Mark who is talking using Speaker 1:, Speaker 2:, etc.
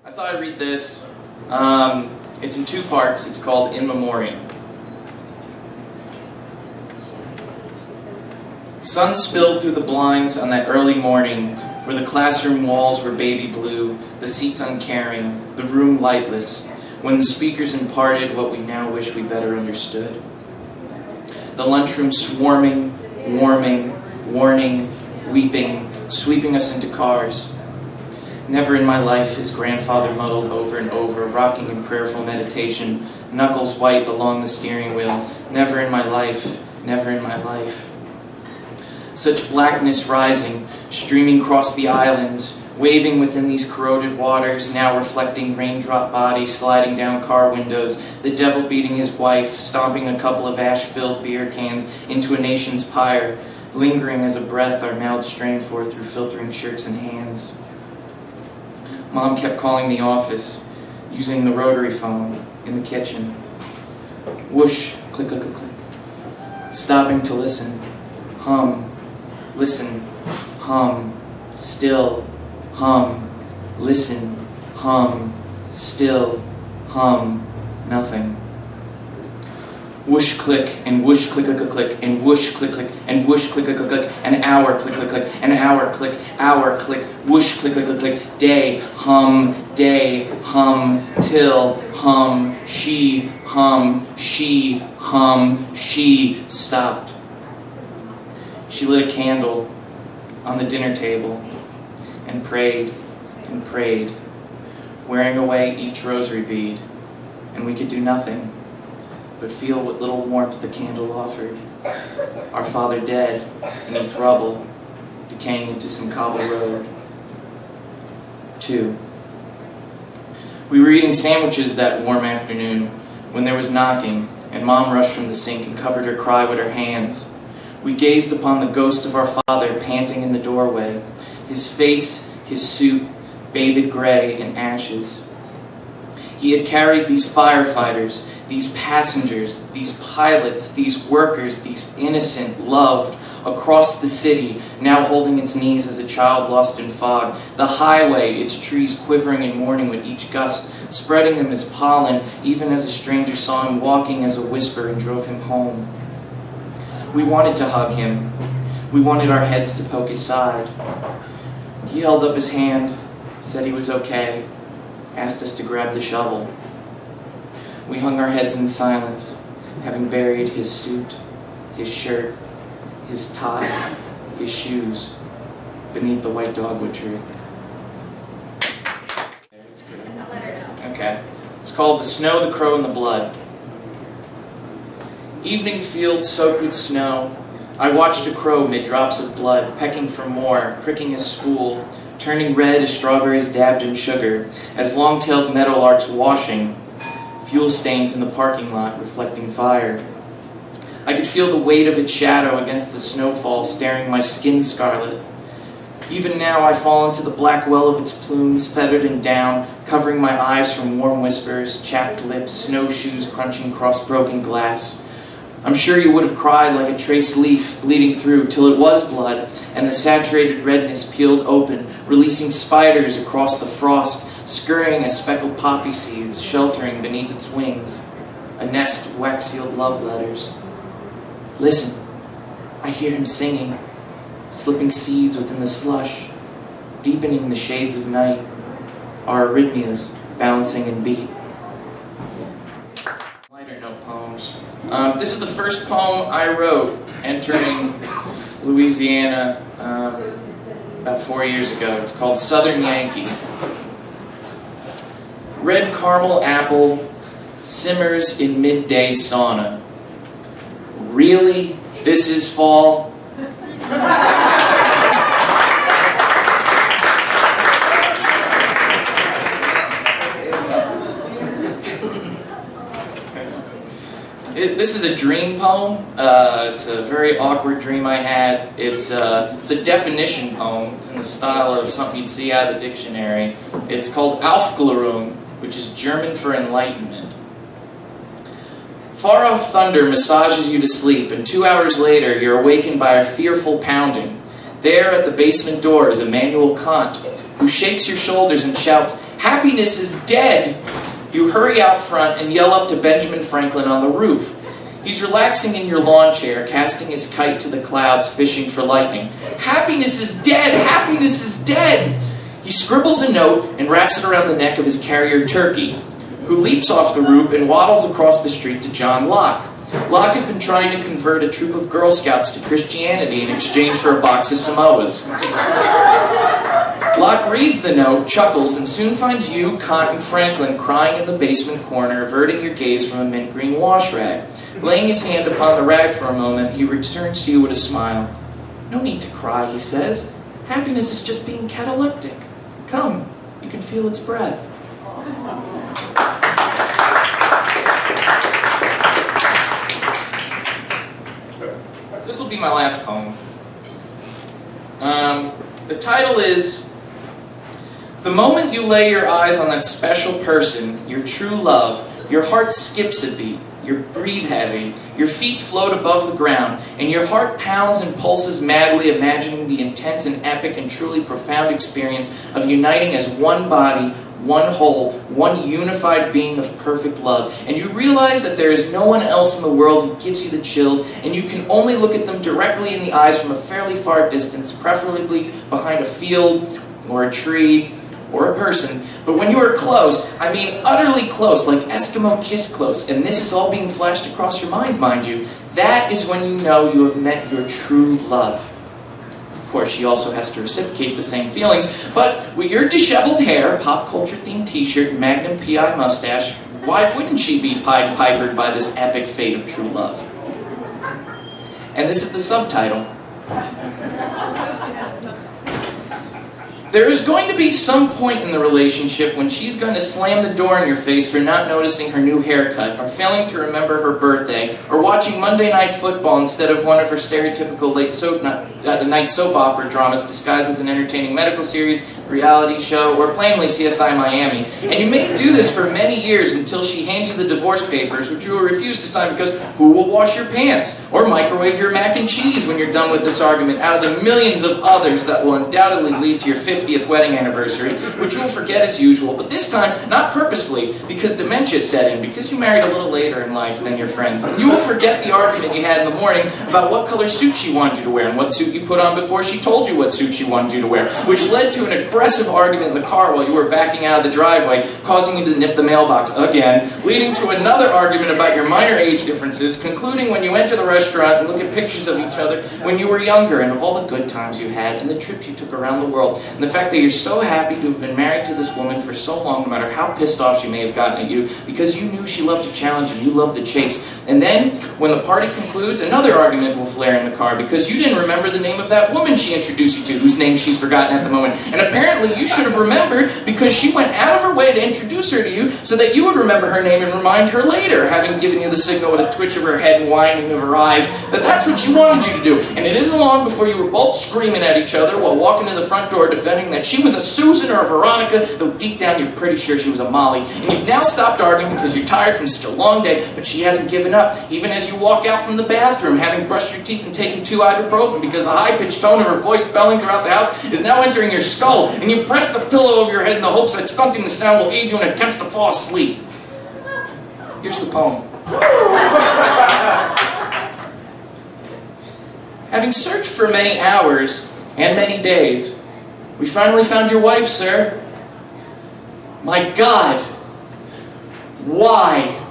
Speaker 1: I thought I'd read this. It's in two parts. It's called In Memoriam. Sun spilled through the blinds on that early morning, where the classroom walls were baby blue, the seats uncaring, the room lightless, when the speakers imparted what we now wish we better understood. The lunchroom swarming, warming, warning, weeping, sweeping us into cars. Never in my life, his grandfather muddled over and over, rocking in prayerful meditation, knuckles white along the steering wheel. Never in my life, never in my life. Such blackness rising, streaming across the islands, waving within these corroded waters, now reflecting raindrop bodies sliding down car windows, the devil beating his wife, stomping a couple of ash-filled beer cans into a nation's pyre, lingering as a breath our mouths strain for through filtering shirts and hands. Mom kept calling the office, using the rotary phone in the kitchen. Whoosh, click, click, click, click. Stopping to listen, hum, listen, hum, still, hum, listen, hum, still, hum, nothing. Whoosh, click, and whoosh, click, click, click, click, and whoosh, click, click, and whoosh, click, click, click, click, an hour, click, click, click, an hour, click, whoosh, click, click, click, click, day, hum, till, hum, she, stopped. She lit a candle on the dinner table and prayed, wearing away each rosary bead, and we could do nothing but feel what little warmth the candle offered. Our father dead, beneath rubble, decaying into some cobble road. 2. We were eating sandwiches that warm afternoon when there was knocking, and Mom rushed from the sink and covered her cry with her hands. We gazed upon the ghost of our father panting in the doorway, his face, his suit, bathed gray in ashes. He had carried these firefighters, these passengers, these pilots, these workers, these innocent, loved, across the city, now holding its knees as a child lost in fog. The highway, its trees quivering in mourning with each gust, spreading them as pollen, even as a stranger saw him walking as a whisper and drove him home. We wanted to hug him. We wanted our heads to poke his side. He held up his hand, said he was okay, asked us to grab the shovel. We hung our heads in silence, having buried his suit, his shirt, his tie, his shoes, beneath the white dogwood tree. Okay. It's called The Snow, the Crow, and the Blood. Evening field soaked with snow, I watched a crow mid drops of blood, pecking for more, pricking his spool, turning red as strawberries dabbed in sugar, as long-tailed meadowlarks washing, fuel stains in the parking lot reflecting fire. I could feel the weight of its shadow against the snowfall staring my skin scarlet. Even now I fall into the black well of its plumes, feathered and down, covering my eyes from warm whispers, chapped lips, snowshoes crunching across broken glass. I'm sure you would have cried like a trace leaf bleeding through till it was blood, and the saturated redness peeled open, releasing spiders across the frost, scurrying as speckled poppy seeds, sheltering beneath its wings, a nest of wax-sealed love letters. Listen, I hear him singing, slipping seeds within the slush, deepening the shades of night, our arrhythmias balancing in beat. Lighter note poems. This is the first poem I wrote entering Louisiana about 4 years ago. It's called Southern Yankee. Red caramel apple simmers in midday sauna. Really? This is fall? This is a dream poem. It's a very awkward dream I had. It's a definition poem. It's in the style of something you'd see out of the dictionary. It's called Aufklärung, which is German for enlightenment. Far-off thunder massages you to sleep, and 2 hours later you're awakened by a fearful pounding. There at the basement door is Immanuel Kant, who shakes your shoulders and shouts, Happiness is dead. You hurry out front and yell up to Benjamin Franklin on the roof. He's relaxing in your lawn chair, casting his kite to the clouds, fishing for lightning. Happiness is dead! Happiness is dead! He scribbles a note and wraps it around the neck of his carrier turkey, who leaps off the roof and waddles across the street to John Locke. Locke has been trying to convert a troop of Girl Scouts to Christianity in exchange for a box of Samoas. Locke reads the note, chuckles, and soon finds you, Kant, and Franklin crying in the basement corner, averting your gaze from a mint green wash rag. Laying his hand upon the rag for a moment, he returns to you with a smile. No need to cry, he says. Happiness is just being cataleptic. Come, you can feel its breath. This will be my last poem. The title is, The moment you lay your eyes on that special person, your true love, your heart skips a beat, you breathe heavy, your feet float above the ground, and your heart pounds and pulses madly, imagining the intense and epic and truly profound experience of uniting as one body, one whole, one unified being of perfect love. And you realize that there is no one else in the world who gives you the chills, and you can only look at them directly in the eyes from a fairly far distance, preferably behind a field or a tree or a person. But when you are close, I mean utterly close, like Eskimo kiss close, and this is all being flashed across your mind you, that is when you know you have met your true love. Of course, she also has to reciprocate the same feelings, but with your disheveled hair, pop culture themed t-shirt, and Magnum PI mustache, why wouldn't she be Pied Pipered by this epic fate of true love? And this is the subtitle. There is going to be some point in the relationship when she's going to slam the door in your face for not noticing her new haircut, or failing to remember her birthday, or watching Monday Night Football instead of one of her stereotypical night soap opera dramas disguised as an entertaining medical series, reality show, or plainly CSI Miami. And you may do this for many years until she hands you the divorce papers, which you will refuse to sign because who will wash your pants? Or microwave your mac and cheese when you're done with this argument, out of the millions of others that will undoubtedly lead to your 50th wedding anniversary, which you will forget as usual, but this time not purposefully, because dementia set in, because you married a little later in life than your friends. And you will forget the argument you had in the morning about what color suit she wanted you to wear and what suit you put on before she told you what suit she wanted you to wear, which led to an aggressive argument in the car while you were backing out of the driveway, causing you to nip the mailbox again, leading to another argument about your minor age differences, concluding when you enter the restaurant and look at pictures of each other when you were younger and of all the good times you had and the trips you took around the world, and the fact that you're so happy to have been married to this woman for so long, no matter how pissed off she may have gotten at you, because you knew she loved to challenge and you loved the chase. And then, when the party concludes, another argument will flare in the car because you didn't remember the name of that woman she introduced you to, whose name she's forgotten at the moment. And apparently you should have remembered because she went out of her way to introduce her to you so that you would remember her name and remind her later, having given you the signal with a twitch of her head and whining of her eyes, that that's what she wanted you to do. And it isn't long before you were both screaming at each other while walking to the front door defending that she was a Susan or a Veronica, though deep down you're pretty sure she was a Molly. And you've now stopped arguing because you're tired from such a long day, but she hasn't given up, even as you walk out from the bathroom, having brushed your teeth and taken 2 ibuprofen because the high-pitched tone of her voice belling throughout the house is now entering your skull, and you press the pillow over your head in the hopes that stunting the sound will aid you in attempts to fall asleep. Here's the poem. Having searched for many hours and many days, we finally found your wife, sir. My God, why?